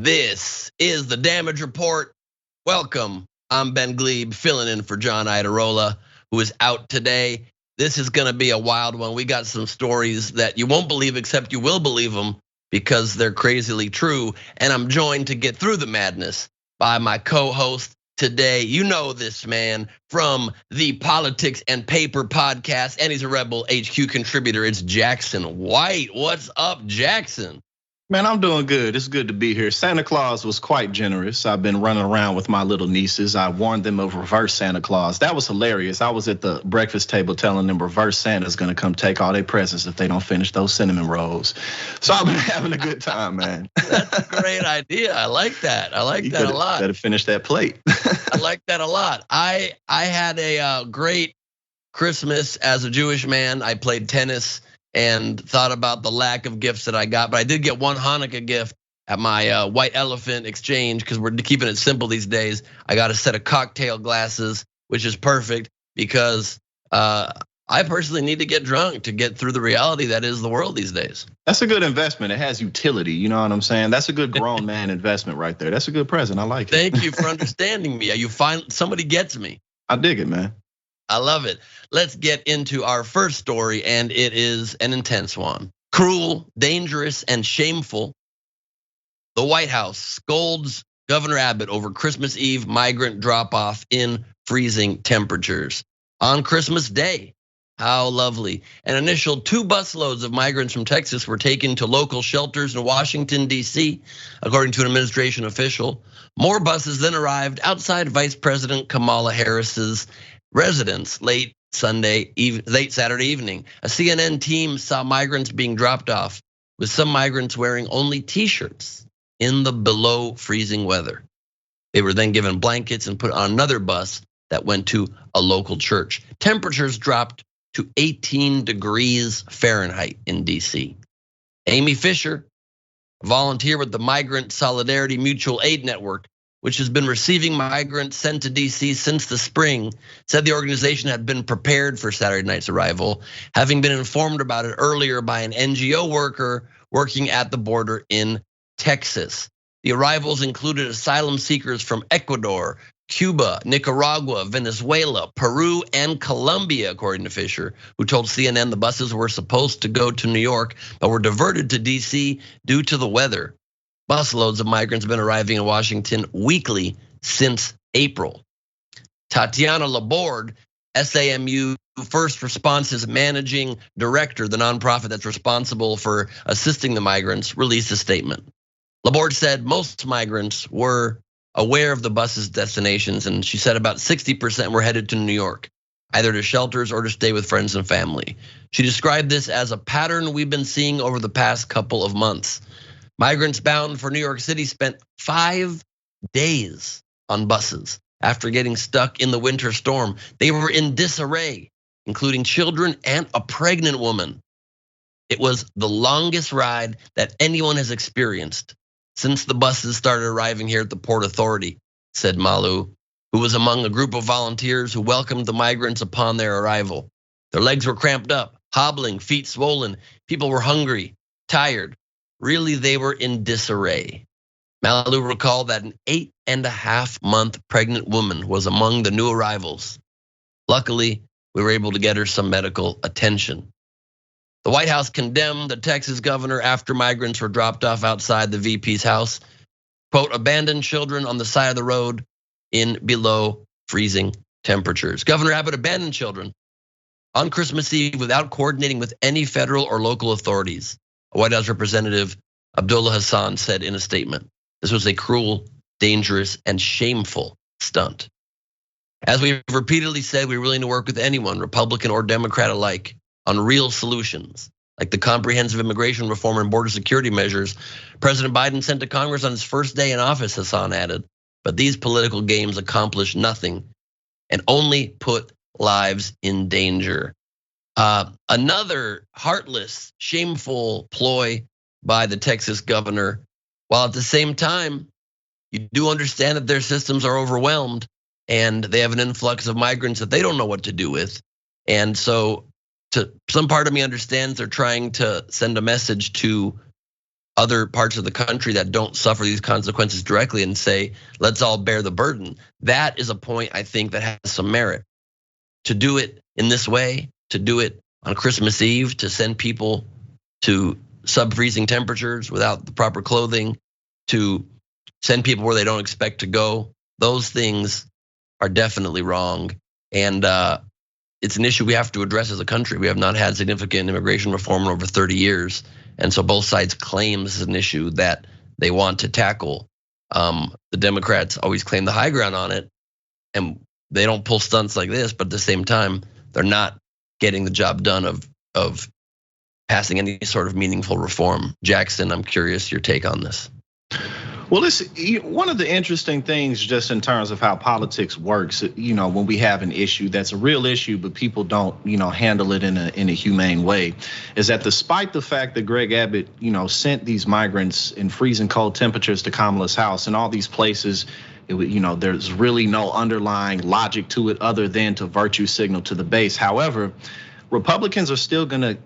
This is the Damage Report. Welcome. I'm Ben Gleib, filling in for John Iadarola, who is out today. This is gonna be a wild one. We got some stories that you won't believe, except you will believe them because they're crazily true. And I'm joined to get through the madness by my co-host today. You know this man from the Politics and Paper podcast, and he's a Rebel HQ contributor. It's Jackson White. What's up, Jackson? Man, I'm doing good. It's good to be here. Santa Claus was quite generous. I've been running around with my little nieces. I warned them of reverse Santa Claus. That was hilarious. I was at the breakfast table telling them reverse Santa's gonna come take all their presents if they don't finish those cinnamon rolls. So I've been having a good time, man. That's a great idea. I like that. I like that a lot. Better finish that plate. I like that a lot. I had a great Christmas as a Jewish man. I played tennis and thought about the lack of gifts that I got, but I did get one Hanukkah gift at my White Elephant exchange because we're keeping it simple these days. I got a set of cocktail glasses, which is perfect because I personally need to get drunk to get through the reality that is the world these days. That's a good investment. It has utility, you know what I'm saying? That's a good grown man investment right there. That's a good present. I like it. Thank you for understanding me. You find somebody gets me. I dig it, man. I love it. Let's get into our first story, and it is an intense one. Cruel, dangerous, and shameful. The White House scolds Governor Abbott over Christmas Eve migrant drop-off in freezing temperatures. On Christmas Day, how lovely. An initial 2 busloads of migrants from Texas were taken to local shelters in Washington, D.C., according to an administration official. More buses then arrived outside Vice President Kamala Harris's residence late Saturday evening. A CNN team saw migrants being dropped off, with some migrants wearing only t-shirts in the below freezing weather. They were then given blankets and put on another bus that went to a local church. Temperatures dropped to 18 degrees Fahrenheit in DC. Amy Fisher, a volunteer with the Migrant Solidarity Mutual Aid Network, which has been receiving migrants sent to DC since the spring, said the organization had been prepared for Saturday night's arrival, having been informed about it earlier by an NGO worker working at the border in Texas. The arrivals included asylum seekers from Ecuador, Cuba, Nicaragua, Venezuela, Peru, and Colombia, according to Fisher, who told CNN the buses were supposed to go to New York, but were diverted to DC due to the weather. Busloads of migrants have been arriving in Washington weekly since April. Tatiana Laborde, SAMU First Response's managing director, the nonprofit that's responsible for assisting the migrants, released a statement. Laborde said most migrants were aware of the bus's destinations, and she said about 60% were headed to New York, either to shelters or to stay with friends and family. She described this as a pattern we've been seeing over the past couple of months. Migrants bound for New York City spent 5 days on buses after getting stuck in the winter storm. They were in disarray, including children and a pregnant woman. It was the longest ride that anyone has experienced since the buses started arriving here at the Port Authority, said Malu, who was among a group of volunteers who welcomed the migrants upon their arrival. Their legs were cramped up, hobbling, feet swollen. People were hungry, tired. Really, they were in disarray. Malu recalled that an 8.5-month pregnant woman was among the new arrivals. Luckily, we were able to get her some medical attention. The White House condemned the Texas governor after migrants were dropped off outside the VP's house. Quote, abandoned children on the side of the road in below freezing temperatures. Governor Abbott abandoned children on Christmas Eve without coordinating with any federal or local authorities. A White House representative, Abdullah Hassan, said in a statement, this was a cruel, dangerous, and shameful stunt. As we've repeatedly said, we're willing to work with anyone, Republican or Democrat alike, on real solutions, like the comprehensive immigration reform and border security measures President Biden sent to Congress on his first day in office, Hassan added. But these political games accomplish nothing and only put lives in danger. Another heartless, shameful ploy by the Texas governor, while at the same time, you do understand that their systems are overwhelmed and they have an influx of migrants that they don't know what to do with. And so some part of me understands they're trying to send a message to other parts of the country that don't suffer these consequences directly and say, let's all bear the burden. That is a point I think that has some merit. To do it in this way, to do it on Christmas Eve, to send people to sub-freezing temperatures without the proper clothing, to send people where they don't expect to go, those things are definitely wrong. And it's an issue we have to address as a country. We have not had significant immigration reform in over 30 years. And so both sides claim this is an issue that they want to tackle. The Democrats always claim the high ground on it, and they don't pull stunts like this, but at the same time, they're not getting the job done of passing any sort of meaningful reform. Jackson, I'm curious your take on this. Well, it's one of the interesting things just in terms of how politics works, when we have an issue that's a real issue, but people don't, handle it in a humane way, is that despite the fact that Greg Abbott, sent these migrants in freezing cold temperatures to Kamala's house and all these places, there's really no underlying logic to it other than to virtue signal to the base. However, Republicans are still gonna,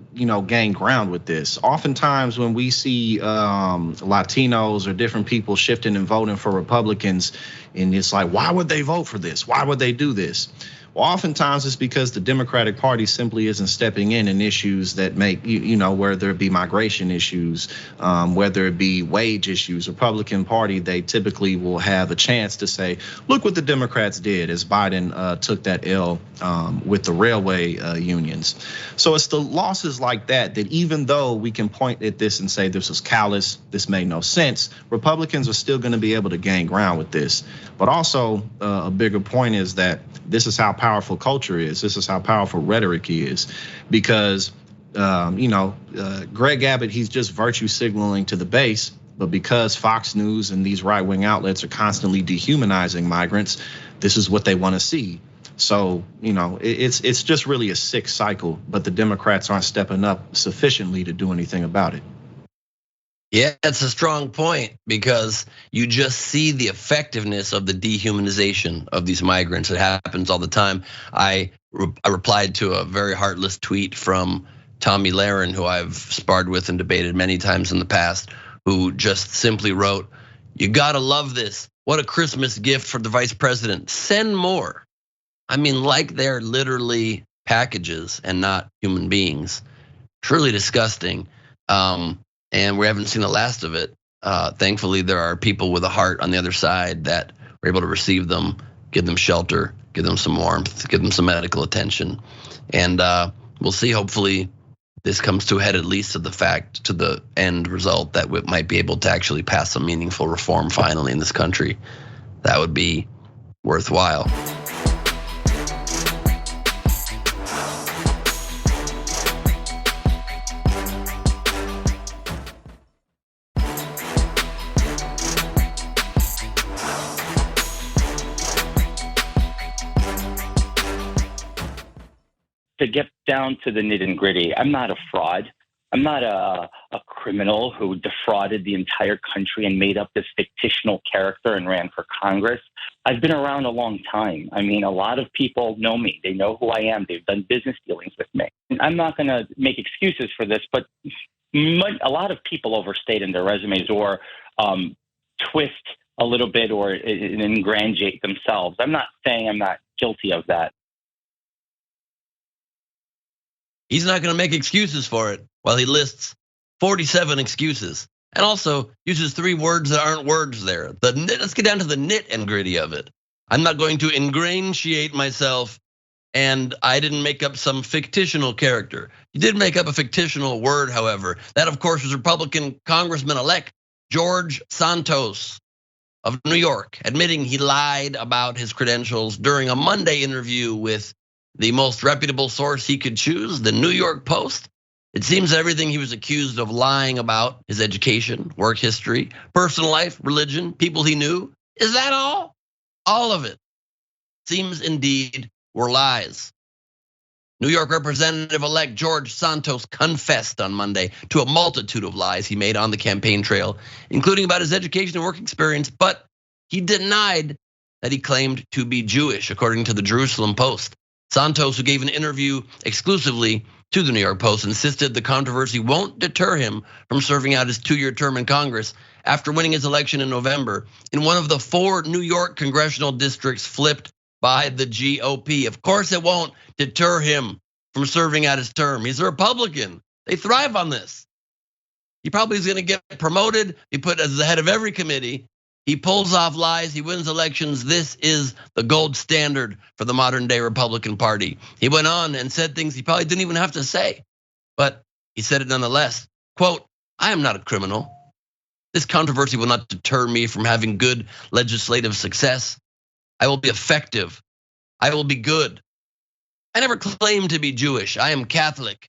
gain ground with this. Oftentimes when we see Latinos or different people shifting and voting for Republicans, and it's like, why would they vote for this? Why would they do this? Well, oftentimes it's because the Democratic Party simply isn't stepping in issues that make, whether it be migration issues, whether it be wage issues. Republican Party, they typically will have a chance to say, look what the Democrats did as Biden took that L with the railway unions. So it's the losses like that even though we can point at this and say this was callous, this made no sense, Republicans are still gonna be able to gain ground with this. But also a bigger point is that this is how powerful culture is. This is how powerful rhetoric is, because Greg Abbott, he's just virtue signaling to the base. But because Fox News and these right-wing outlets are constantly dehumanizing migrants, this is what they want to see. So it's just really a sick cycle. But the Democrats aren't stepping up sufficiently to do anything about it. Yeah, it's a strong point, because you just see the effectiveness of the dehumanization of these migrants. It happens all the time. I replied to a very heartless tweet from Tommy Lahren, who I've sparred with and debated many times in the past, who just simply wrote, "You gotta love this. What a Christmas gift for the vice president. Send more." I mean, like they're literally packages and not human beings. Truly disgusting. And we haven't seen the last of it. Thankfully, there are people with a heart on the other side that were able to receive them, give them shelter, give them some warmth, give them some medical attention. And we'll see, hopefully this comes to a head, at least to the end result that we might be able to actually pass some meaningful reform finally in this country. That would be worthwhile. To get down to the nitty and gritty, I'm not a fraud. I'm not a criminal who defrauded the entire country and made up this fictional character and ran for Congress. I've been around a long time. I mean, a lot of people know me. They know who I am. They've done business dealings with me. I'm not going to make excuses for this, but a lot of people overstate in their resumes or twist a little bit or ingratiate themselves. I'm not saying I'm not guilty of that. He's not gonna make excuses for it while he lists 47 excuses and also uses 3 words that aren't words there. Let's get down to the nit and gritty of it. I'm not going to ingratiate myself, and I didn't make up some fictional character. He did make up a fictional word, however. That, of course, was Republican Congressman-elect George Santos of New York, admitting he lied about his credentials during a Monday interview with the most reputable source he could choose, the New York Post. It seems everything he was accused of lying about, his education, work history, personal life, religion, people he knew, is that all? All of it seems indeed were lies. New York Representative-elect George Santos confessed on Monday to a multitude of lies he made on the campaign trail, including about his education and work experience, but he denied that he claimed to be Jewish, according to the Jerusalem Post. Santos, who gave an interview exclusively to the New York Post, insisted the controversy won't deter him from serving out his 2-year term in Congress after winning his election in November in one of the 4 New York congressional districts flipped by the GOP. Of course, it won't deter him from serving out his term. He's a Republican. They thrive on this. He probably is going to get promoted, be put as the head of every committee. He pulls off lies, he wins elections. This is the gold standard for the modern day Republican Party. He went on and said things he probably didn't even have to say, but he said it nonetheless. Quote, I am not a criminal. This controversy will not deter me from having good legislative success. I will be effective. I will be good. I never claimed to be Jewish. I am Catholic.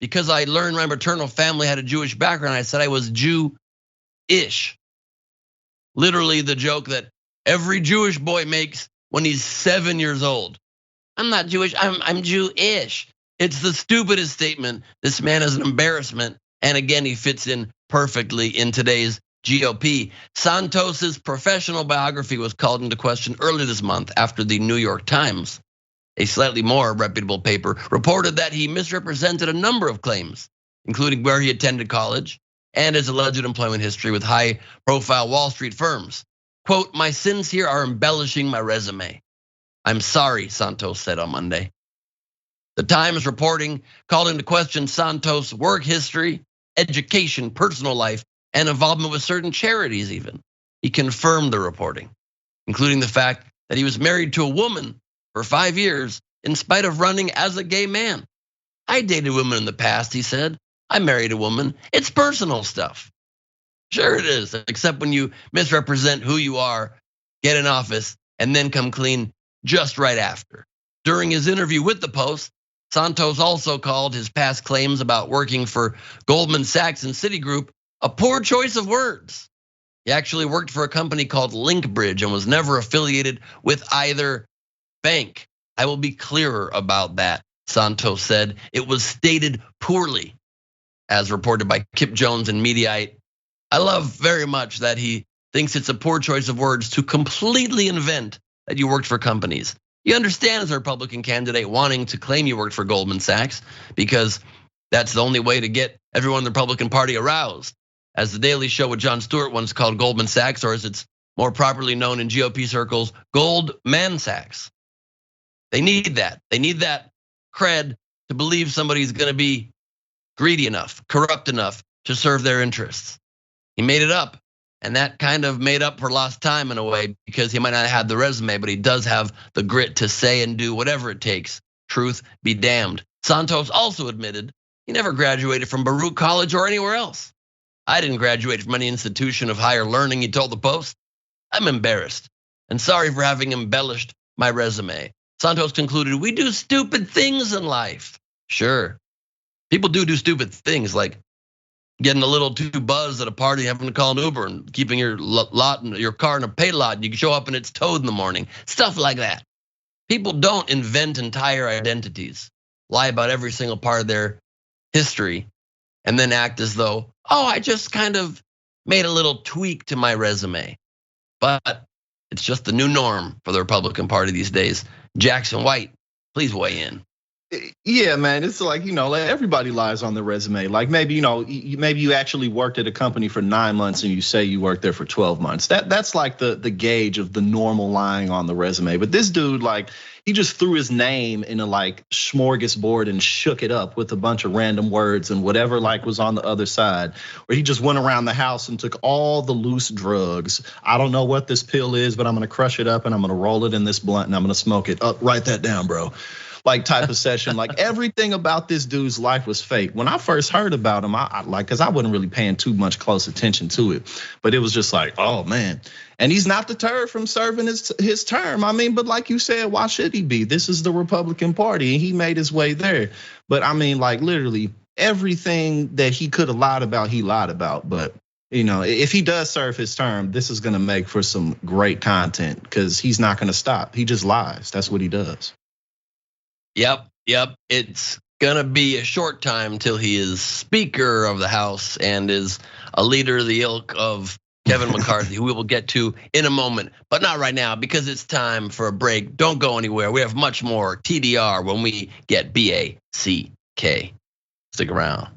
Because I learned my maternal family had a Jewish background, I said I was Jew-ish. Literally the joke that every Jewish boy makes when he's 7 years old. I'm not Jewish, I'm Jew-ish. It's the stupidest statement. This man is an embarrassment. And again, he fits in perfectly in today's GOP. Santos's professional biography was called into question early this month after the New York Times, a slightly more reputable paper, reported that he misrepresented a number of claims, including where he attended college and his alleged employment history with high-profile Wall Street firms. Quote, my sins here are embellishing my resume. I'm sorry, Santos said on Monday. The Times reporting called into question Santos' work history, education, personal life, and involvement with certain charities even. He confirmed the reporting, including the fact that he was married to a woman for 5 years in spite of running as a gay man. I dated women in the past, he said. I married a woman. It's personal stuff. Sure it is, except when you misrepresent who you are, get in office, and then come clean just right after. During his interview with the Post, Santos also called his past claims about working for Goldman Sachs and Citigroup a poor choice of words. He actually worked for a company called Linkbridge and was never affiliated with either bank. I will be clearer about that, Santos said. It was stated poorly, as reported by Kip Jones and Mediaite. I love very much that he thinks it's a poor choice of words to completely invent that you worked for companies. You understand as a Republican candidate wanting to claim you worked for Goldman Sachs because that's the only way to get everyone in the Republican Party aroused. As the Daily Show with Jon Stewart once called Goldman Sachs, or as it's more properly known in GOP circles, Goldman Sachs. They need that. They need that cred to believe somebody's gonna be greedy enough, corrupt enough to serve their interests. He made it up, and that kind of made up for lost time in a way because he might not have had the resume, but he does have the grit to say and do whatever it takes. Truth be damned. Santos also admitted he never graduated from Baruch College or anywhere else. I didn't graduate from any institution of higher learning, he told the Post. I'm embarrassed and sorry for having embellished my resume. Santos concluded, we do stupid things in life. Sure, people do stupid things like getting a little too buzzed at a party, having to call an Uber and keeping your car in a pay lot. And you can show up and it's towed in the morning, stuff like that. People don't invent entire identities, lie about every single part of their history, and then act as though, oh, I just kind of made a little tweak to my resume. But it's just the new norm for the Republican Party these days. Jackson White, please weigh in. Yeah, man, it's like, like everybody lies on their resume. Like maybe, maybe you actually worked at a company for 9 months and you say you worked there for 12 months. That's like the gauge of the normal lying on the resume. But this dude, like, he just threw his name in a like smorgasbord and shook it up with a bunch of random words and whatever like was on the other side. Where he just went around the house and took all the loose drugs. I don't know what this pill is, but I'm gonna crush it up and I'm gonna roll it in this blunt and I'm gonna smoke it. Write that down, bro. Like type of session, like everything about this dude's life was fake. When I first heard about him, I like, cause I wasn't really paying too much close attention to it, but it was just like, oh man. And he's not deterred from serving his term. I mean, but like you said, why should he be? This is the Republican Party and he made his way there. But I mean, like literally everything that he could have lied about, he lied about. But if he does serve his term, this is gonna make for some great content because he's not gonna stop. He just lies. That's what he does. Yep. It's gonna be a short time till he is Speaker of the House and is a leader of the ilk of Kevin McCarthy, who we will get to in a moment, but not right now because it's time for a break. Don't go anywhere. We have much more TDR when we get BAC. K. Stick around.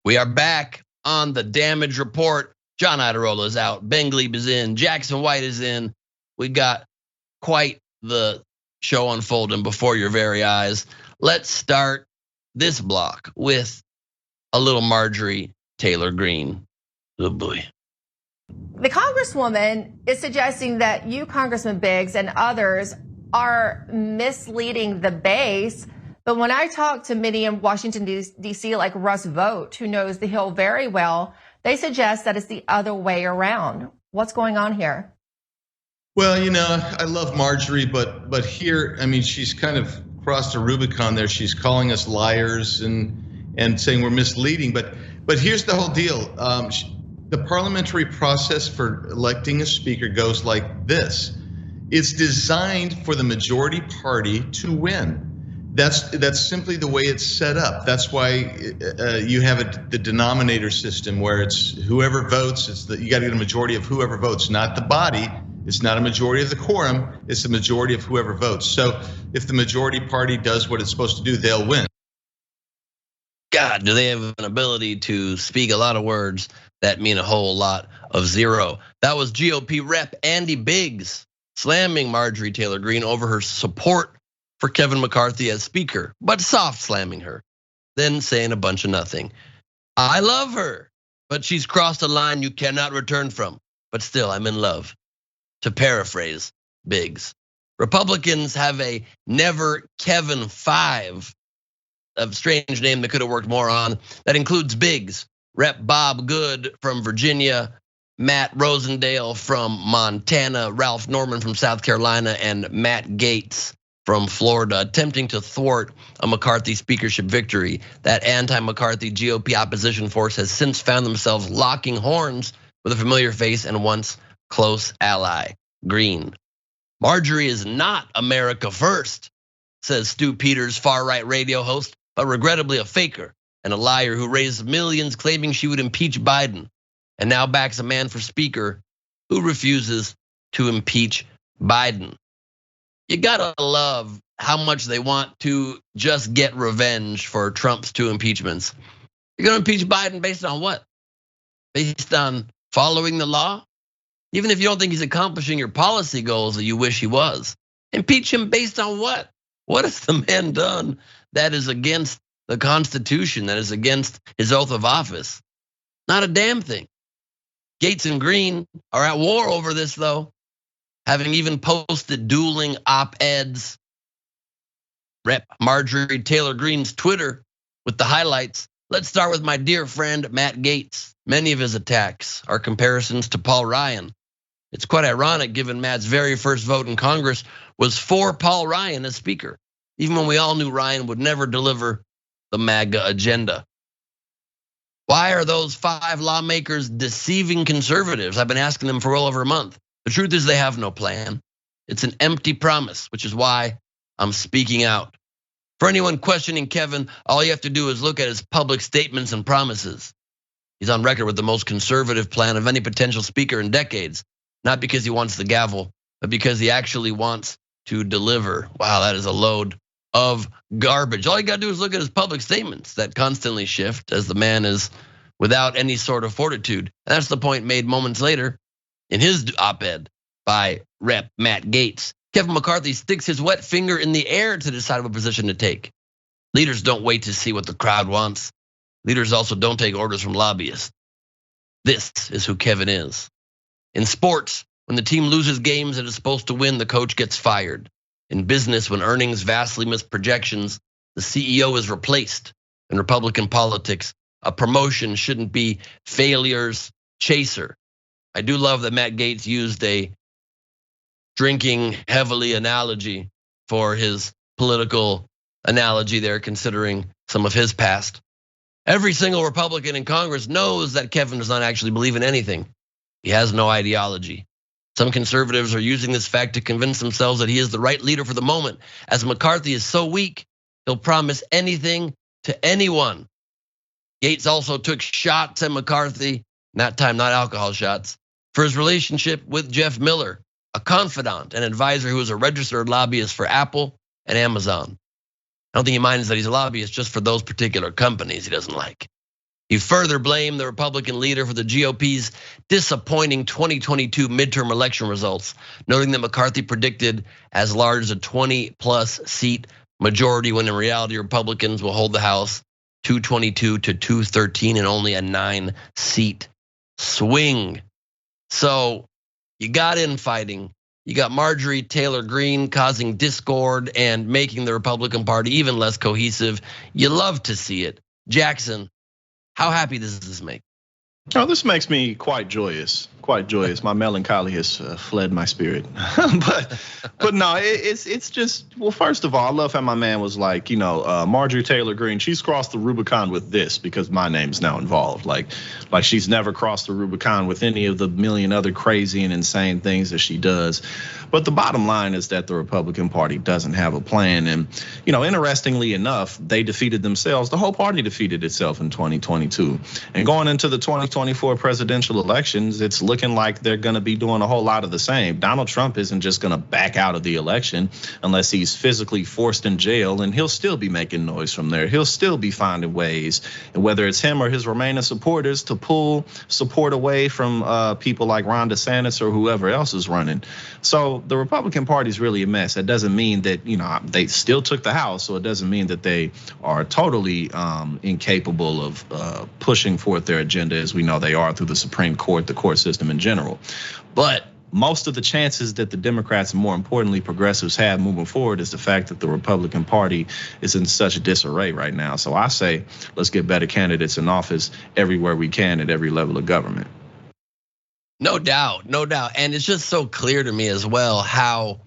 We are back on the damage report. John Iadarola is out. Ben Gleib is in. Jackson White is in. We got quite the show unfolding before your very eyes. Let's start this block with a little Marjorie Taylor Greene. Oh boy. The Congresswoman is suggesting that you, Congressman Biggs, and others are misleading the base. But when I talk to many in Washington, D.C., like Russ Vought, who knows the Hill very well, they suggest that it's the other way around. What's going on here? Well, I love Marjorie, but here, I mean, she's kind of crossed a Rubicon there. She's calling us liars and saying we're misleading. But here's the whole deal. The parliamentary process for electing a speaker goes like this. It's designed for the majority party to win. That's simply the way it's set up. That's why you have the denominator system where it's whoever votes. You got to get a majority of whoever votes, not the body. It's not a majority of the quorum. It's the majority of whoever votes. So if the majority party does what it's supposed to do, they'll win. God, do they have an ability to speak a lot of words that mean a whole lot of zero? That was GOP Rep Andy Biggs slamming Marjorie Taylor Greene over her support for Kevin McCarthy as speaker, but soft slamming her, then saying a bunch of nothing. I love her, but she's crossed a line you cannot return from. But still, I'm in love. To paraphrase Biggs, Republicans have a never Kevin 5, a strange name that could have worked more on. That includes Biggs, Rep Bob Good from Virginia, Matt Rosendale from Montana, Ralph Norman from South Carolina, and Matt Gaetz from Florida, attempting to thwart a McCarthy speakership victory. That anti-McCarthy GOP opposition force has since found themselves locking horns with a familiar face and once close ally, Greene. Marjorie is not America first, says Stu Peters, far-right radio host, but regrettably a faker and a liar who raised millions claiming she would impeach Biden, and now backs a man for speaker who refuses to impeach Biden. You gotta love how much they want to just get revenge for Trump's 2 impeachments. You're gonna impeach Biden based on what? Based on following the law? Even if you don't think he's accomplishing your policy goals that you wish he was. Impeach him based on what? What has the man done that is against the Constitution, that is against his oath of office? Not a damn thing. Gaetz and Greene are at war over this though, having even posted dueling op-eds. Rep Marjorie Taylor Greene's Twitter with the highlights. Let's start with my dear friend Matt Gaetz. Many of his attacks are comparisons to Paul Ryan. It's quite ironic given Matt's very first vote in Congress was for Paul Ryan as speaker, even when we all knew Ryan would never deliver the MAGA agenda. Why are those 5 lawmakers deceiving conservatives? I've been asking them for well over a month. The truth is they have no plan. It's an empty promise, which is why I'm speaking out. For anyone questioning Kevin, all you have to do is look at his public statements and promises. He's on record with the most conservative plan of any potential speaker in decades, not because he wants the gavel, but because he actually wants to deliver. Wow, that is a load of garbage. All you gotta do is look at his public statements that constantly shift as the man is without any sort of fortitude. And that's the point made moments later in his op-ed by Rep Matt Gaetz. Kevin McCarthy sticks his wet finger in the air to decide what position to take. Leaders don't wait to see what the crowd wants. Leaders also don't take orders from lobbyists. This is who Kevin is. In sports, when the team loses games it is supposed to win, the coach gets fired. In business, when earnings vastly miss projections, the CEO is replaced. In Republican politics, a promotion shouldn't be failure's chaser. I do love that Matt Gaetz used a drinking heavily analogy for his political analogy there, considering some of his past. Every single Republican in Congress knows that Kevin does not actually believe in anything. He has no ideology. Some conservatives are using this fact to convince themselves that he is the right leader for the moment, as McCarthy is so weak, he'll promise anything to anyone. Gaetz also took shots at McCarthy, not alcohol shots, for his relationship with Jeff Miller, a confidant and advisor who is a registered lobbyist for Apple and Amazon. I don't think he minds that he's a lobbyist just for those particular companies he doesn't like. He further blamed the Republican leader for the GOP's disappointing 2022 midterm election results, noting that McCarthy predicted as large as a 20+ seat majority when in reality Republicans will hold the House 222 to 213 and only a 9-seat swing. So you got infighting. You got Marjorie Taylor Greene causing discord and making the Republican Party even less cohesive. You love to see it. Jackson, how happy does this make? Oh, this makes me quite joyous. Quite joyous. My melancholy has fled my spirit. but no, it's just, well, first of all, I love how my man was like, Marjorie Taylor Greene, she's crossed the Rubicon with this because my name's now involved. Like she's never crossed the Rubicon with any of the million other crazy and insane things that she does. But the bottom line is that the Republican Party doesn't have a plan. And, interestingly enough, they defeated themselves. The whole party defeated itself in 2022. And going into the 2024 presidential elections, it's looking like they're going to be doing a whole lot of the same. Donald Trump isn't just going to back out of the election unless he's physically forced in jail, and he'll still be making noise from there. He'll still be finding ways, whether it's him or his remaining supporters, to pull support away from people like Ron DeSantis or whoever else is running. So the Republican Party is really a mess. That doesn't mean that, they still took the House, so it doesn't mean that they are totally incapable of pushing forth their agenda, as we know they are through the Supreme Court, the court system in general. But most of the chances that the Democrats, and more importantly progressives, have moving forward is the fact that the Republican Party is in such a disarray right now. So I say, let's get better candidates in office everywhere we can at every level of government. No doubt, no doubt. And it's just so clear to me as well how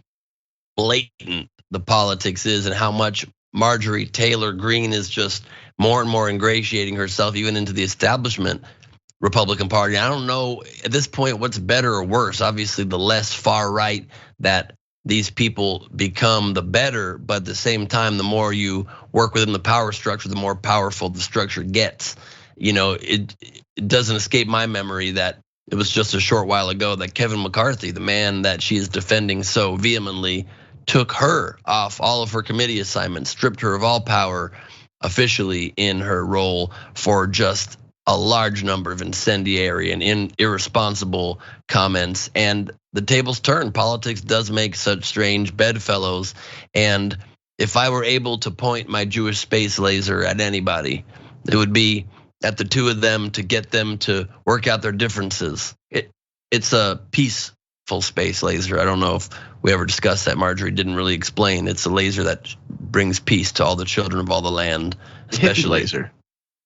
blatant the politics is and how much Marjorie Taylor Greene is just more and more ingratiating herself even into the establishment Republican Party. I don't know at this point what's better or worse. Obviously, the less far right that these people become, the better. But at the same time, the more you work within the power structure, the more powerful the structure gets. It doesn't escape my memory that it was just a short while ago that Kevin McCarthy, the man that she is defending so vehemently, took her off all of her committee assignments, stripped her of all power officially in her role for just a large number of incendiary and irresponsible comments. And the tables turn. Politics does make such strange bedfellows. And if I were able to point my Jewish space laser at anybody, it would be at the two of them to get them to work out their differences. It's a peaceful space laser. I don't know if we ever discussed that. Marjorie didn't really explain. It's a laser that brings peace to all the children of all the land, especially. Hippie laser.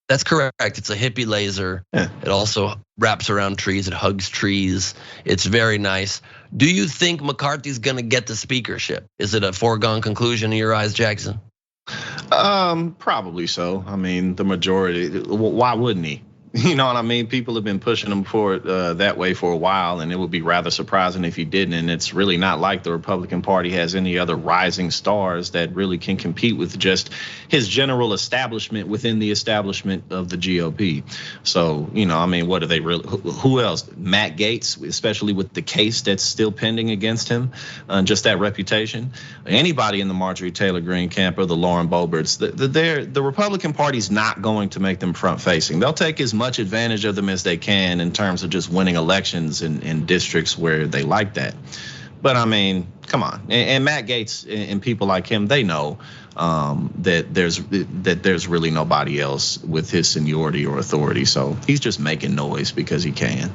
That's correct. It's a hippie laser. Yeah. It also wraps around trees. It hugs trees. It's very nice. Do you think McCarthy's gonna get the speakership? Is it a foregone conclusion in your eyes, Jackson? Probably so. I mean, the majority. Why wouldn't he? You know what I mean? People have been pushing him for it that way for a while, and it would be rather surprising if he didn't. And it's really not like the Republican Party has any other rising stars that really can compete with just his general establishment within the establishment of the GOP. So, I mean, what are they really? Who else? Matt Gaetz, especially with the case that's still pending against him, just that reputation. Anybody in the Marjorie Taylor Greene camp or the Lauren Boeberts, the Republican Party's not going to make them front facing. They'll take as much advantage of them as they can in terms of just winning elections in districts where they like that. But I mean, come on. And Matt Gaetz and people like him, they know that there's really nobody else with his seniority or authority. So he's just making noise because he can.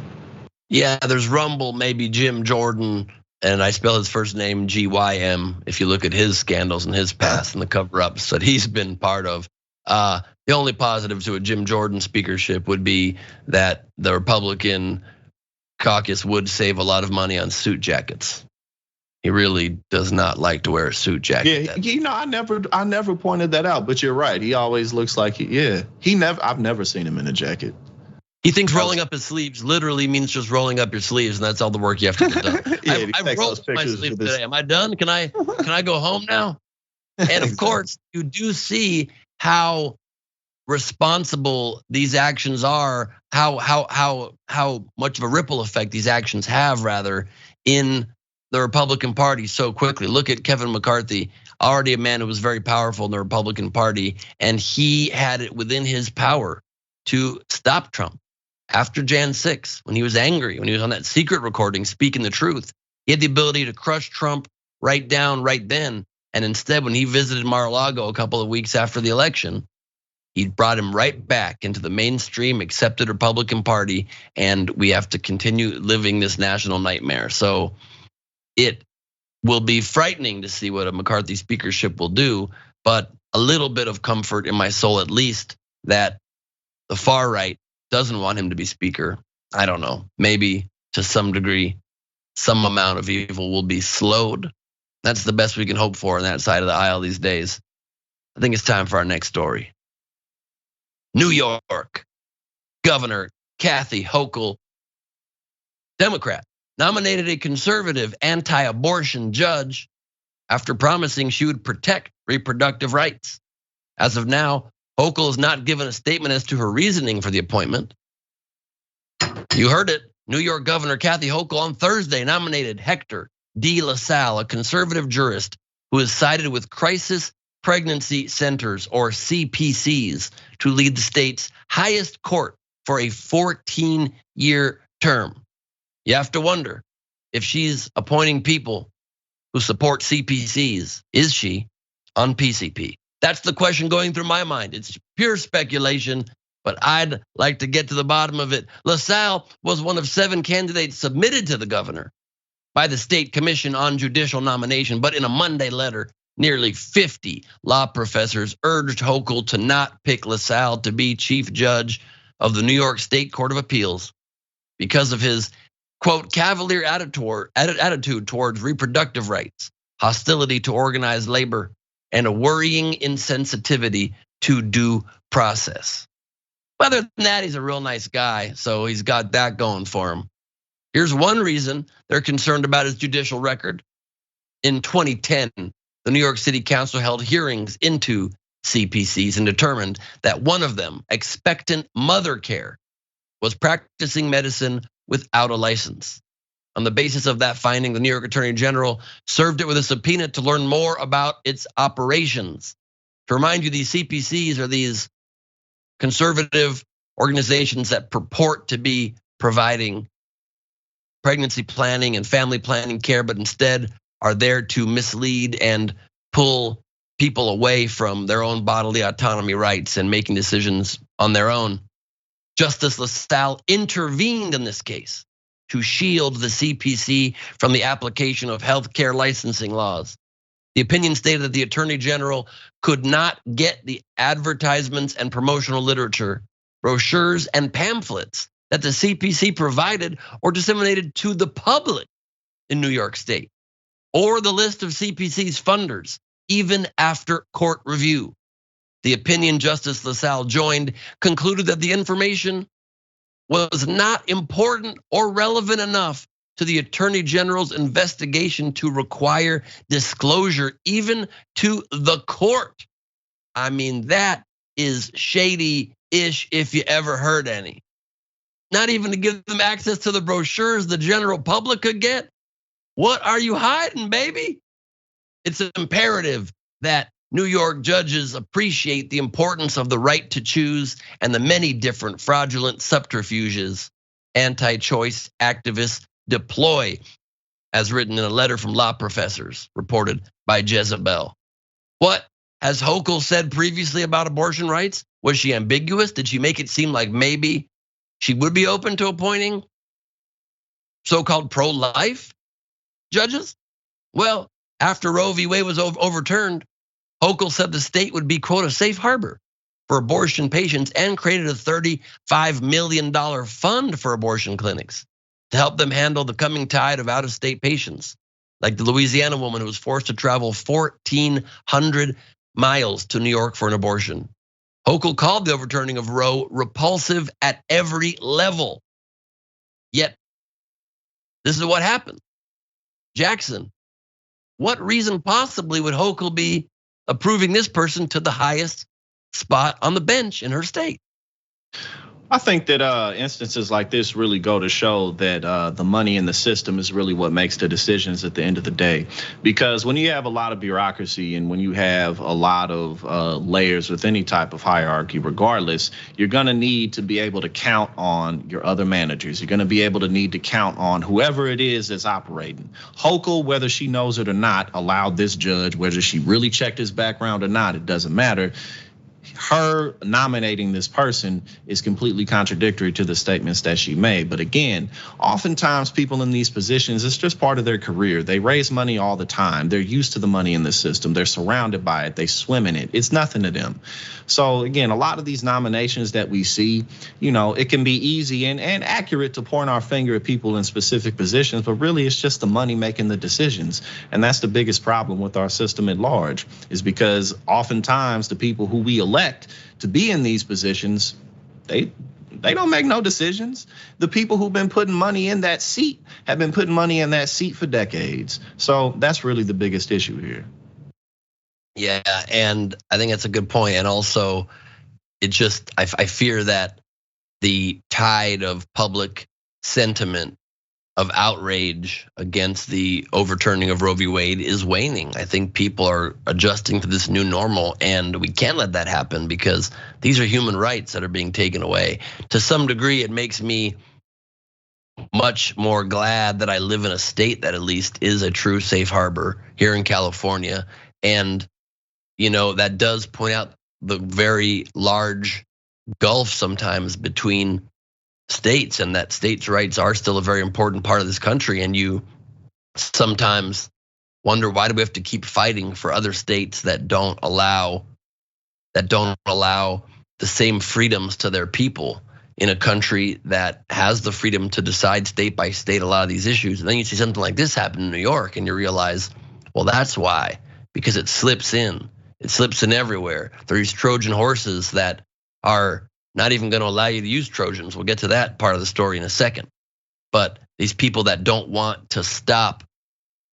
Yeah, there's rumble, maybe Jim Jordan, and I spell his first name G-Y-M. If you look at his scandals and his past and the cover-ups that he's been part of. The only positive to a Jim Jordan speakership would be that the Republican caucus would save a lot of money on suit jackets. He really does not like to wear a suit jacket. Yeah, I never pointed that out, but you're right. He always looks like I've never seen him in a jacket. He thinks rolling up his sleeves literally means just rolling up your sleeves, and that's all the work you have to get done. I rolled up my sleeves today. Am I done? Can I go home now? And of course, you do see how responsible these actions are, how much of a ripple effect these actions have, rather, in the Republican Party so quickly. Look at Kevin McCarthy, already a man who was very powerful in the Republican Party, and he had it within his power to stop Trump after Jan 6, when he was angry, when he was on that secret recording speaking the truth. He had the ability to crush Trump right then. And instead, when he visited Mar-a-Lago a couple of weeks after the election, he brought him right back into the mainstream accepted Republican Party, and we have to continue living this national nightmare. So it will be frightening to see what a McCarthy speakership will do, but a little bit of comfort in my soul, at least, that the far right doesn't want him to be speaker. I don't know, maybe to some degree, some amount of evil will be slowed. That's the best we can hope for on that side of the aisle these days. I think it's time for our next story. New York, Governor Kathy Hochul, Democrat, nominated a conservative anti-abortion judge after promising she would protect reproductive rights. As of now, Hochul has not given a statement as to her reasoning for the appointment. You heard it. New York Governor Kathy Hochul on Thursday nominated Hector D. LaSalle, a conservative jurist who is sided with Crisis Pregnancy Centers, or CPCs, to lead the state's highest court for a 14-year term. You have to wonder if she's appointing people who support CPCs. Is she on PCP? That's the question going through my mind. It's pure speculation, but I'd like to get to the bottom of it. LaSalle was one of 7 candidates submitted to the governor by the State Commission on Judicial Nomination, but in a Monday letter, nearly 50 law professors urged Hochul to not pick LaSalle to be chief judge of the New York State Court of Appeals because of his, quote, cavalier attitude towards reproductive rights, hostility to organized labor, and a worrying insensitivity to due process. Other than that, he's a real nice guy, so he's got that going for him. Here's one reason they're concerned about his judicial record. In 2010, the New York City Council held hearings into CPCs and determined that one of them, expectant mother care, was practicing medicine without a license. On the basis of that finding, the New York Attorney General served it with a subpoena to learn more about its operations. To remind you, these CPCs are these conservative organizations that purport to be providing pregnancy planning and family planning care, but instead are there to mislead and pull people away from their own bodily autonomy rights and making decisions on their own. Justice LaSalle intervened in this case to shield the CPC from the application of healthcare licensing laws. The opinion stated that the Attorney General could not get the advertisements and promotional literature, brochures, and pamphlets that the CPC provided or disseminated to the public in New York State, or the list of CPC's funders, even after court review. The opinion Justice LaSalle joined concluded that the information was not important or relevant enough to the Attorney General's investigation to require disclosure even to the court. I mean, that is shady-ish if you ever heard any. Not even to give them access to the brochures the general public could get. What are you hiding, baby? It's imperative that New York judges appreciate the importance of the right to choose and the many different fraudulent subterfuges anti-choice activists deploy, as written in a letter from law professors reported by Jezebel. What has Hochul said previously about abortion rights? Was she ambiguous? Did she make it seem like maybe she would be open to appointing so-called pro-life judges? Well, after Roe v. Wade was overturned, Hochul said the state would be, quote, a safe harbor for abortion patients and created a $35 million fund for abortion clinics to help them handle the coming tide of out-of-state patients, like the Louisiana woman who was forced to travel 1,400 miles to New York for an abortion. Hochul called the overturning of Roe repulsive at every level. Yet, this is what happened. Jackson, what reason possibly would Hochul be approving this person to the highest spot on the bench in her state? I think that instances like this really go to show that the money in the system is really what makes the decisions at the end of the day. Because when you have a lot of bureaucracy and when you have a lot of layers with any type of hierarchy, regardless, you're gonna need to be able to count on your other managers. You're gonna be able to need to count on whoever it is that's operating. Hochul, whether she knows it or not, allowed this judge, whether she really checked his background or not, it doesn't matter. Her nominating this person is completely contradictory to the statements that she made. But again, oftentimes people in these positions, it's just part of their career. They raise money all the time. They're used to the money in the system. They're surrounded by it. They swim in it. It's nothing to them. So again, a lot of these nominations that we see, it can be easy and accurate to point our finger at people in specific positions, but really it's just the money making the decisions. And that's the biggest problem with our system at large, is because oftentimes the people who we elect to be in these positions, they don't make no decisions. The people who've been putting money in that seat have been putting money in that seat for decades. So that's really the biggest issue here. Yeah, and I think that's a good point. And also, I fear that the tide of public sentiment of outrage against the overturning of Roe v. Wade is waning. I think people are adjusting to this new normal, and we can't let that happen because these are human rights that are being taken away. To some degree, it makes me much more glad that I live in a state that at least is a true safe harbor here in California. And that does point out the very large gulf sometimes between states, and that states' rights are still a very important part of this country. And you sometimes wonder, why do we have to keep fighting for other states that don't allow the same freedoms to their people in a country that has the freedom to decide state by state a lot of these issues? And then you see something like this happen in New York and you realize, well, that's why, because it slips in everywhere. There are these Trojan horses that are not even going to allow you to use Trojans. We'll get to that part of the story in a second. But these people that don't want to stop,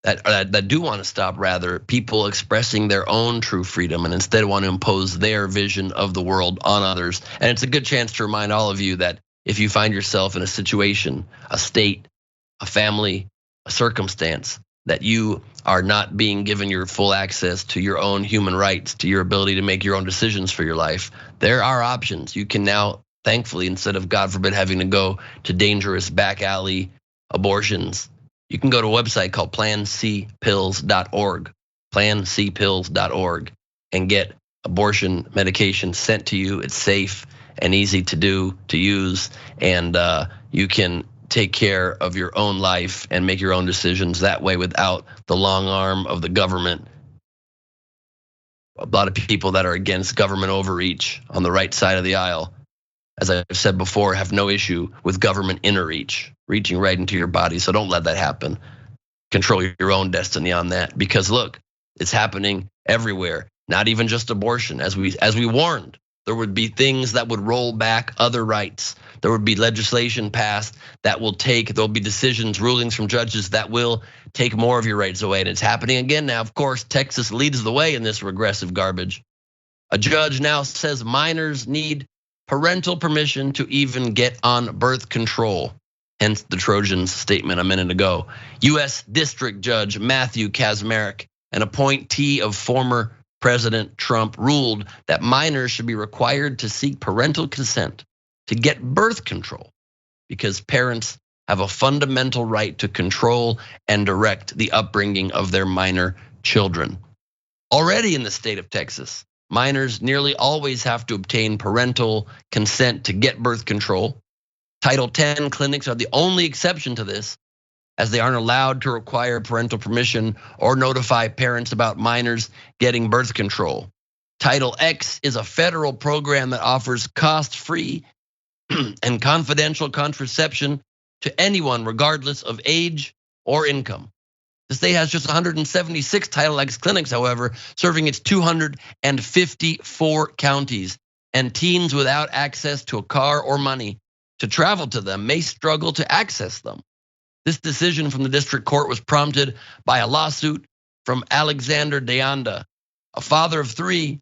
that do want to stop, rather, people expressing their own true freedom and instead want to impose their vision of the world on others. And it's a good chance to remind all of you that if you find yourself in a situation, a state, a family, a circumstance, that you are not being given your full access to your own human rights, to your ability to make your own decisions for your life, there are options. You can now, thankfully, instead of, God forbid, having to go to dangerous back alley abortions, you can go to a website called plancpills.org, plancpills.org, and get abortion medication sent to you. It's safe and easy to use, and you can take care of your own life and make your own decisions that way without the long arm of the government. A lot of people that are against government overreach on the right side of the aisle, as I've said before, have no issue with government innerreach, reaching right into your body. So don't let that happen. Control your own destiny on that, because look, it's happening everywhere. Not even just abortion. As we warned, there would be things that would roll back other rights. There would be legislation passed that there'll be decisions, rulings from judges that will take more of your rights away. And it's happening again now. Of course, Texas leads the way in this regressive garbage. A judge now says minors need parental permission to even get on birth control. Hence the Trojans statement a minute ago. US District Judge Matthew Kaczmarek, an appointee of former President Trump, ruled that minors should be required to seek parental consent to get birth control because parents have a fundamental right to control and direct the upbringing of their minor children. Already in the state of Texas, minors nearly always have to obtain parental consent to get birth control. Title 10 clinics are the only exception to this, as they aren't allowed to require parental permission or notify parents about minors getting birth control. Title X is a federal program that offers cost-free and confidential contraception to anyone regardless of age or income. The state has just 176 Title X clinics, however, serving its 254 counties. and teens without access to a car or money to travel to them may struggle to access them. This decision from the district court was prompted by a lawsuit from Alexander Deanda, a father of 3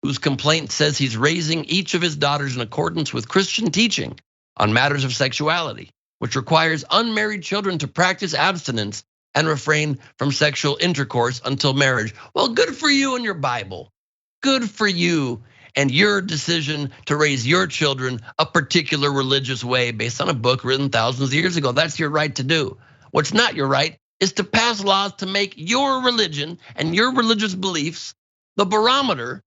whose complaint says he's raising each of his daughters in accordance with Christian teaching on matters of sexuality, which requires unmarried children to practice abstinence and refrain from sexual intercourse until marriage. Well, good for you and your Bible. Good for you and your decision to raise your children a particular religious way based on a book written thousands of years ago. That's your right to do. What's not your right is to pass laws to make your religion and your religious beliefs the barometer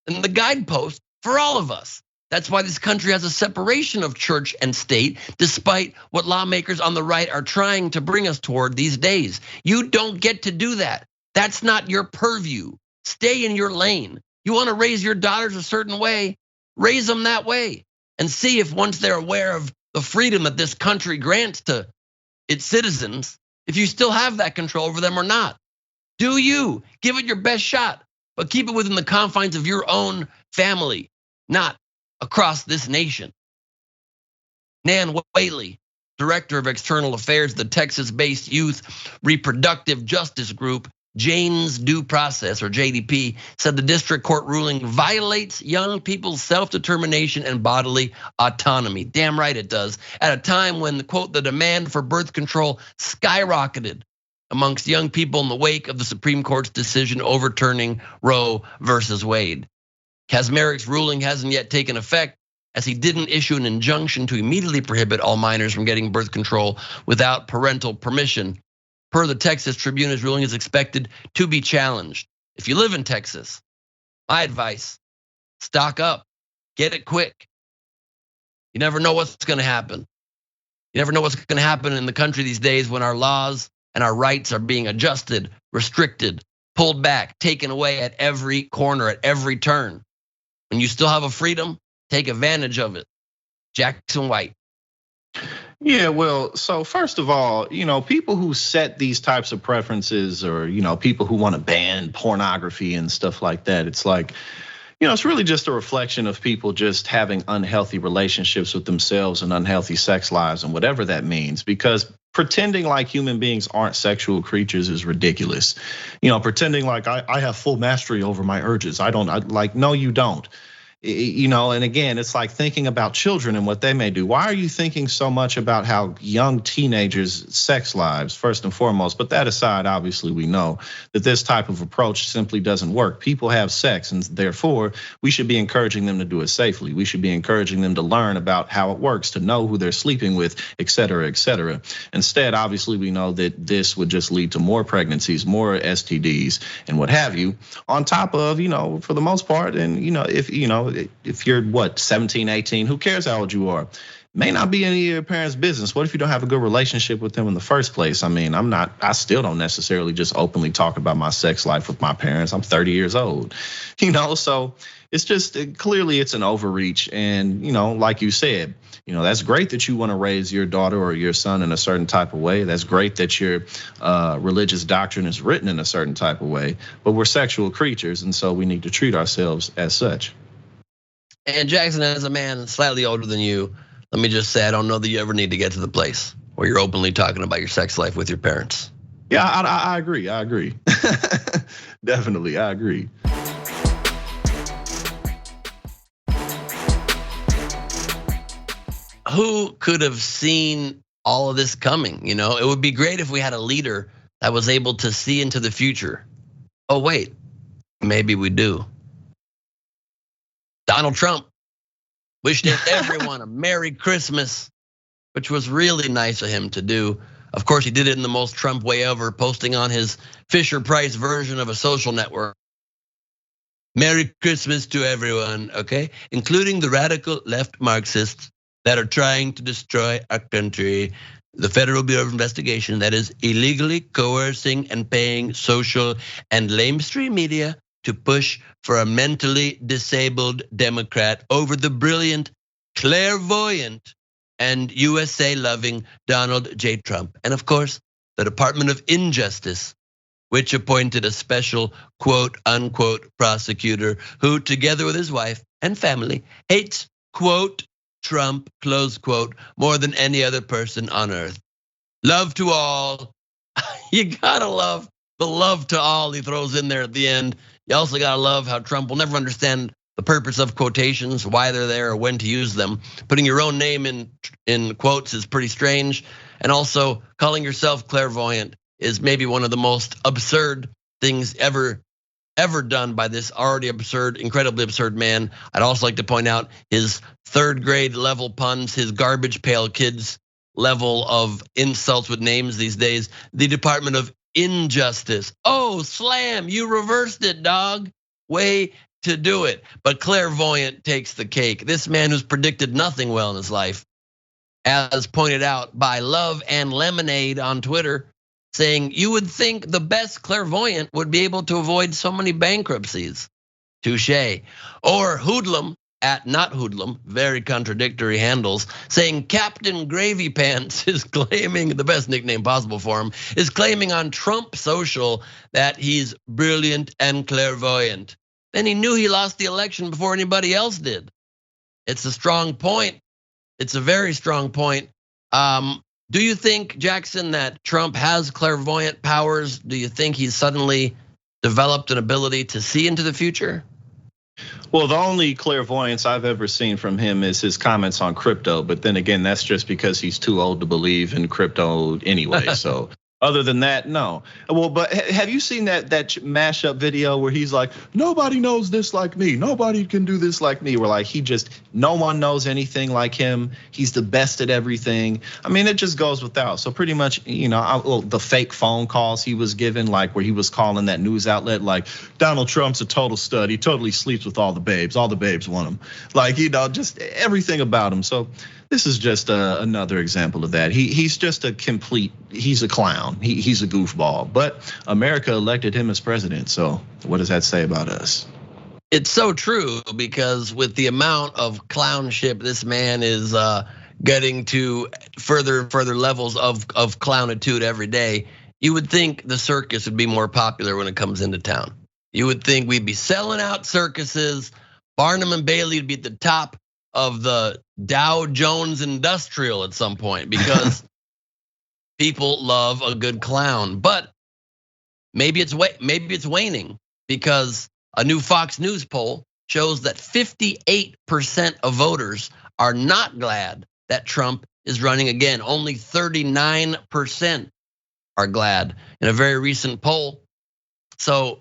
and the guidepost for all of us. That's why this country has a separation of church and state, despite what lawmakers on the right are trying to bring us toward these days. You don't get to do that. That's not your purview. Stay in your lane. You want to raise your daughters a certain way, raise them that way, and see if once they're aware of the freedom that this country grants to its citizens, if you still have that control over them or not. Do you? Give it your best shot, but keep it within the confines of your own family, not across this nation. Nan Whaley, Director of External Affairs, the Texas-based youth reproductive justice group, Jane's Due Process, or JDP, said the district court ruling violates young people's self-determination and bodily autonomy. Damn right it does. At a time when, quote, the demand for birth control skyrocketed amongst young people in the wake of the Supreme Court's decision overturning Roe versus Wade. Kaczmarek's ruling hasn't yet taken effect, as he didn't issue an injunction to immediately prohibit all minors from getting birth control without parental permission. Per the Texas Tribune, his ruling is expected to be challenged. If you live in Texas, my advice, stock up, get it quick. You never know what's gonna happen. You never know what's gonna happen in the country these days when our laws and our rights are being adjusted, restricted, pulled back, taken away at every corner, at every turn. When you still have a freedom, take advantage of it. Jackson White. Yeah, well, so first of all, people who set these types of preferences, or, people who want to ban pornography and stuff like that, it's like, it's really just a reflection of people just having unhealthy relationships with themselves and unhealthy sex lives and whatever that means, because pretending like human beings aren't sexual creatures is ridiculous. Pretending like I have full mastery over my urges. No, you don't. And again, it's like thinking about children and what they may do. Why are you thinking so much about how young teenagers' sex lives, first and foremost? But that aside, obviously we know that this type of approach simply doesn't work. People have sex, and therefore we should be encouraging them to do it safely. We should be encouraging them to learn about how it works, to know who they're sleeping with, et cetera, et cetera. Instead, obviously we know that this would just lead to more pregnancies, more STDs, and what have you. On top of, for the most part, and if you're 17, 18, who cares how old you are? May not be any of your parents' business. What if you don't have a good relationship with them in the first place? I mean, I still don't necessarily just openly talk about my sex life with my parents. I'm 30 years old, so it's just clearly it's an overreach. And, like you said, that's great that you want to raise your daughter or your son in a certain type of way. That's great that your religious doctrine is written in a certain type of way, but we're sexual creatures. And so we need to treat ourselves as such. And Jackson, as a man slightly older than you, let me just say, I don't know that you ever need to get to the place where you're openly talking about your sex life with your parents. Yeah, I agree. Definitely, I agree. Who could have seen all of this coming? It would be great if we had a leader that was able to see into the future. Oh, wait, maybe we do. Donald Trump wished everyone a Merry Christmas, which was really nice of him to do. Of course, he did it in the most Trump way ever, posting on his Fisher-Price version of a social network. Merry Christmas to everyone, okay? Including the radical left Marxists that are trying to destroy our country. The Federal Bureau of Investigation that is illegally coercing and paying social and lamestream media to push for a mentally disabled Democrat over the brilliant, clairvoyant, and USA-loving Donald J. Trump. And of course, the Department of Injustice, which appointed a special quote unquote prosecutor who, together with his wife and family, hates, quote, Trump, close quote, more than any other person on earth. Love to all. You gotta love the love to all he throws in there at the end. You also gotta love how Trump will never understand the purpose of quotations, why they're there, or when to use them. Putting your own name in quotes is pretty strange. And also calling yourself clairvoyant is maybe one of the most absurd things ever done by this already absurd, incredibly absurd man. I'd also like to point out his third grade level puns, his garbage pail kids level of insults with names these days. The Department of Injustice. Oh, slam, you reversed it, dog. Way to do it. But clairvoyant takes the cake. This man who's predicted nothing well in his life, as pointed out by Love and Lemonade on Twitter, saying you would think the best clairvoyant would be able to avoid so many bankruptcies. Touche. Or Hoodlum at not Hoodlum, very contradictory handles, saying Captain Gravy Pants is claiming, the best nickname possible for him, is claiming on Trump Social that he's brilliant and clairvoyant. Then he knew he lost the election before anybody else did. It's a strong point. It's a very strong point. Do you think, Jackson, that Trump has clairvoyant powers? Do you think he's suddenly developed an ability to see into the future? Well, the only clairvoyance I've ever seen from him is his comments on crypto. But then again, that's just because he's too old to believe in crypto anyway. So other than that, no. Well, but have you seen that mashup video where he's like, nobody knows this like me. Nobody can do this like me. Where like no one knows anything like him. He's the best at everything. I mean, it just goes without. So pretty much, the fake phone calls he was given, like where he was calling that news outlet, like Donald Trump's a total stud. He totally sleeps with all the babes. All the babes want him. Like, just everything about him. So this is just another example of that. He's just he's a clown. He's a goofball. But America elected him as president. So what does that say about us? It's so true, because with the amount of clownship this man is getting to further levels of clownitude every day, you would think the circus would be more popular when it comes into town. You would think we'd be selling out circuses. Barnum and Bailey would be at the top of the Dow Jones Industrial at some point, because people love a good clown. But maybe it's waning, because a new Fox News poll shows that 58% of voters are not glad that Trump is running again. Only 39% are glad in a very recent poll. So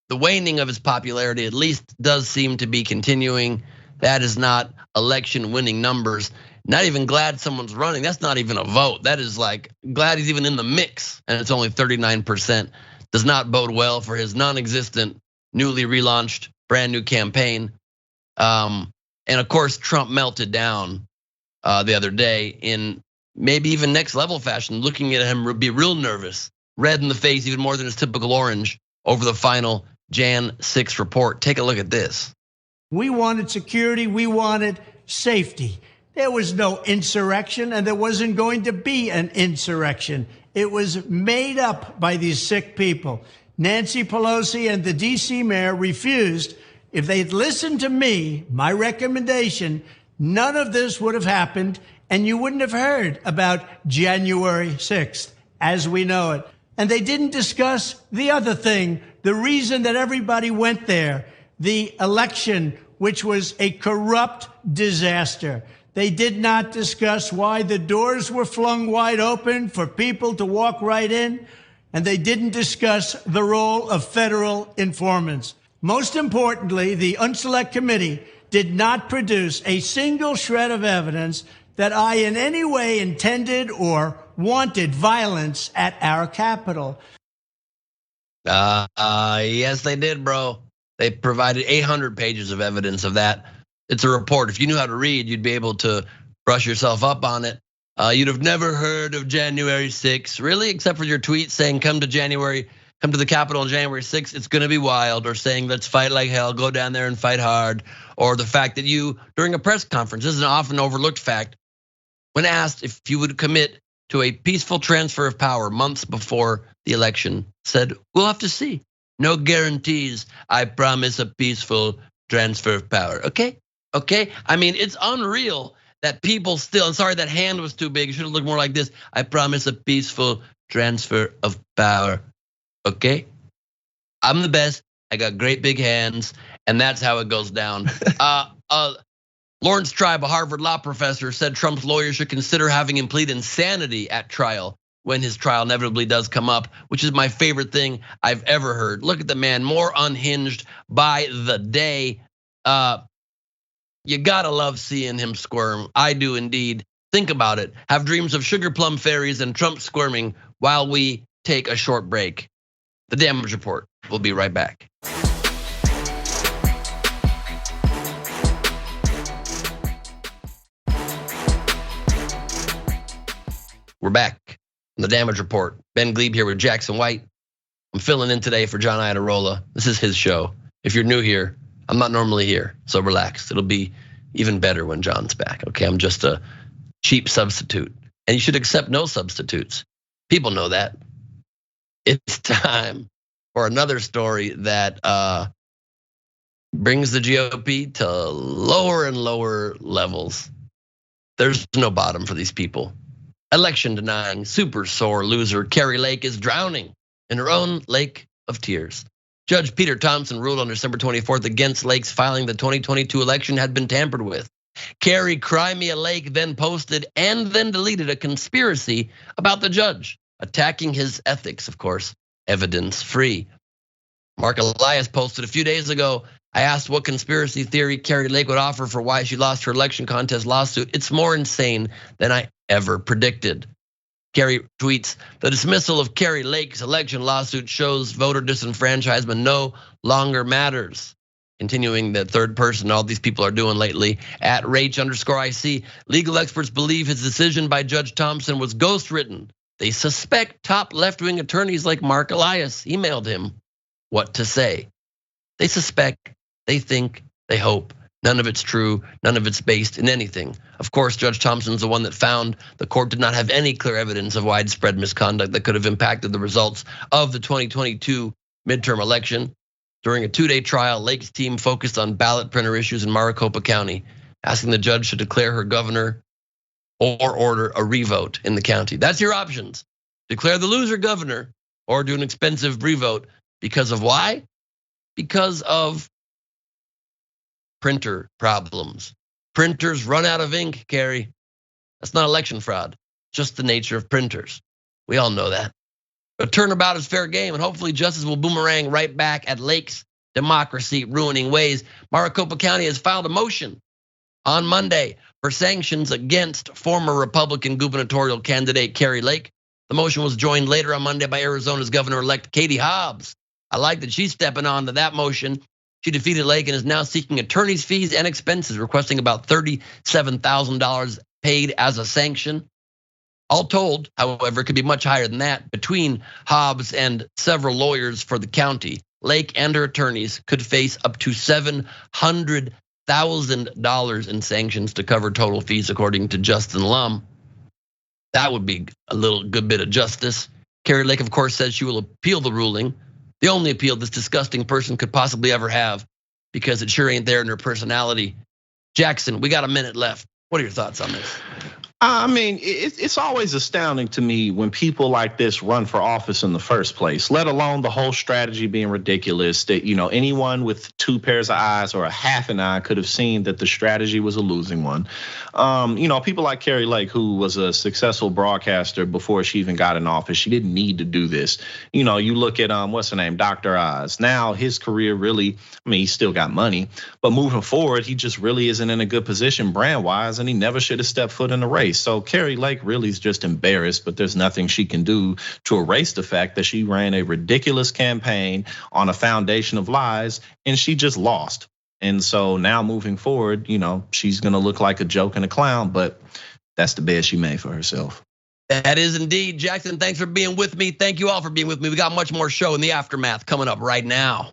the waning of his popularity at least does seem to be continuing. That is not election winning numbers. Not even glad someone's running. That's not even a vote. That is like glad he's even in the mix, and it's only 39%. Does not bode well for his non-existent, newly relaunched, brand new campaign. And of course, Trump melted down the other day in maybe even next level fashion. Looking at him be real nervous, red in the face, even more than his typical orange, over the final Jan 6 report. Take a look at this. We wanted security, we wanted safety. There was no insurrection, and there wasn't going to be an insurrection. It was made up by these sick people. Nancy Pelosi and the DC mayor refused. If they'd listened to me, my recommendation, none of this would have happened, and you wouldn't have heard about January 6th as we know it. And they didn't discuss the other thing, the reason that everybody went there, the election, which was a corrupt disaster. They did not discuss why the doors were flung wide open for people to walk right in, and they didn't discuss the role of federal informants. Most importantly, the Unselect Committee did not produce a single shred of evidence that I in any way intended or wanted violence at our Capitol. Yes, they did, bro. They provided 800 pages of evidence of that. It's a report. If you knew how to read, you'd be able to brush yourself up on it. You'd have never heard of January 6th, really, except for your tweet saying come to the Capitol on January 6th, it's gonna be wild, or saying let's fight like hell, go down there and fight hard. Or the fact that you, during a press conference, this is an often overlooked fact, when asked if you would commit to a peaceful transfer of power months before the election, said, we'll have to see. No guarantees. I promise a peaceful transfer of power. Okay. I mean, it's unreal that people still, I'm sorry, that hand was too big. It should have looked more like this. I promise a peaceful transfer of power. Okay. I'm the best. I got great big hands, and that's how it goes down. Lawrence Tribe, a Harvard law professor, said Trump's lawyers should consider having him plead insanity at trial when his trial inevitably does come up, which is my favorite thing I've ever heard. Look at the man, more unhinged by the day. You gotta love seeing him squirm. I do indeed. Think about it. Have dreams of sugar plum fairies and Trump squirming while we take a short break. The Damage Report. We'll be right back. We're back on the Damage Report. Ben Gleib here with Jackson White. I'm filling in today for John Iadarola. This is his show. If you're new here, I'm not normally here, so relax. It'll be even better when John's back, okay? I'm just a cheap substitute, and you should accept no substitutes. People know that. It's time for another story that brings the GOP to lower and lower levels. There's no bottom for these people. Election denying, super sore loser Kari Lake is drowning in her own lake of tears. Judge Peter Thompson ruled on December 24th against Lake's filing the 2022 election had been tampered with. Kari Crimea Lake then posted and then deleted a conspiracy about the judge, attacking his ethics, of course, evidence-free. Mark Elias posted a few days ago, I asked what conspiracy theory Kari Lake would offer for why she lost her election contest lawsuit. It's more insane than I ever predicted. Kari tweets, the dismissal of Kari Lake's election lawsuit shows voter disenfranchisement no longer matters. Continuing the third person all these people are doing lately, at Rach_IC, legal experts believe his decision by Judge Thompson was ghostwritten. They suspect top left-wing attorneys like Mark Elias emailed him what to say. They suspect, they think, they hope. None of it's true, none of it's based in anything. Of course, Judge Thompson's the one that found the court did not have any clear evidence of widespread misconduct that could have impacted the results of the 2022 midterm election. During a 2-day trial, Lake's team focused on ballot printer issues in Maricopa County, asking the judge to declare her governor or order a revote in the county. That's your options. Declare the loser governor or do an expensive revote. Because of why? Because of printer problems. Printers run out of ink, Kari. That's not election fraud, just the nature of printers. We all know that. But turnabout is fair game, and hopefully justice will boomerang right back at Lake's democracy ruining ways. Maricopa County has filed a motion on Monday for sanctions against former Republican gubernatorial candidate Kari Lake. The motion was joined later on Monday by Arizona's governor-elect Katie Hobbs. I like that she's stepping on to that motion. She defeated Lake and is now seeking attorney's fees and expenses, requesting about $37,000 paid as a sanction. All told, however, it could be much higher than that. Between Hobbs and several lawyers for the county, Lake and her attorneys could face up to $700,000 in sanctions to cover total fees, according to Justin Lum. That would be a good bit of justice. Kari Lake, of course, says she will appeal the ruling. The only appeal this disgusting person could possibly ever have, because it sure ain't there in her personality. Jackson, we got a minute left. What are your thoughts on this? I mean, it's always astounding to me when people like this run for office in the first place, let alone the whole strategy being ridiculous, that, anyone with 2 pairs of eyes or a half an eye could have seen that the strategy was a losing one. People like Kari Lake, who was a successful broadcaster before she even got in office, she didn't need to do this. You look at, what's her name, Dr. Oz. Now his career really, he still got money, but moving forward, he just really isn't in a good position brand-wise, and he never should have stepped foot in the race. So Kari Lake really is just embarrassed, but there's nothing she can do to erase the fact that she ran a ridiculous campaign on a foundation of lies and she just lost. And so now moving forward, she's gonna look like a joke and a clown, but that's the bed she made for herself. That is indeed. Jackson, thanks for being with me. Thank you all for being with me. We got much more show in the aftermath coming up right now.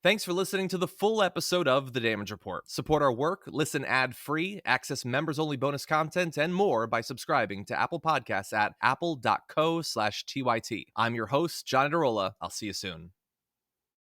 Thanks for listening to the full episode of The Damage Report. Support our work, listen ad-free, access members-only bonus content, and more by subscribing to Apple Podcasts at apple.co/TYT. I'm your host, John Adarola. I'll see you soon.